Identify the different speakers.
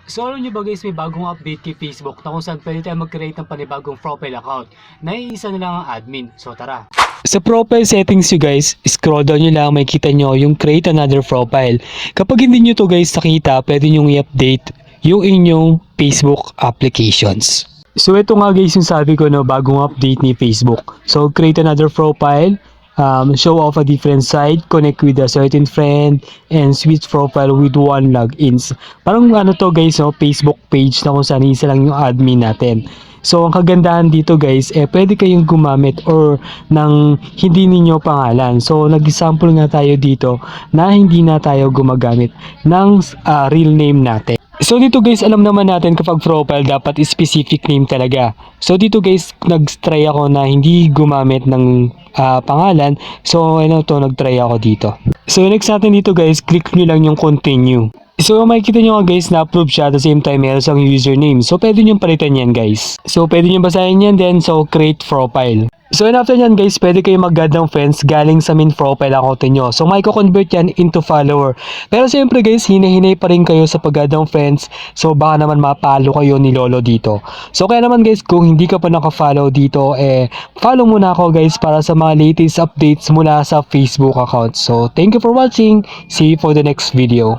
Speaker 1: So alam nyo ba guys, may bagong update kay Facebook na kung saan pwede tayo mag-create ng panibagong profile account na iisa na lang ang admin. So tara! Sa profile settings nyo guys, scroll down nyo lang, makikita nyo yung create another profile. Kapag hindi nyo to guys nakita, pwede nyo i-update yung inyong Facebook applications. So ito nga guys yung sabi ko no, bagong update ni Facebook. So create another profile, show off a different site, connect with a certain friend, and switch profile with one logins. Parang ano to guys, no, Facebook page na kung saan isa lang yung admin natin. So ang kagandahan dito guys, pwede kayong gumamit or ng hindi ninyo pangalan. So nag-example nga tayo dito na hindi na tayo gumagamit ng real name natin. So dito guys, alam naman natin kapag profile dapat specific name talaga. So dito guys, nag-try ako na hindi gumamit ng pangalan. So ano to, nag-try ako dito. So next natin dito guys, click nyo lang yung continue. So makikita nyo nga guys, na-approve siya at the same time meron siyang username. So pwede nyo palitan yan guys. So pwede nyo basahin yan then, so create profile. So and after nyan guys, pwede kayo mag-add ng friends galing sa main profile account nyo. So may convert yan into follower. Pero siyempre guys, hinahinay pa rin kayo sa pag-add ng friends. So baka naman mapalo kayo ni Lolo dito. So kaya naman guys, kung hindi ka pa naka-follow dito, follow muna ako guys para sa mga latest updates mula sa Facebook account. So thank you for watching. See you for the next video.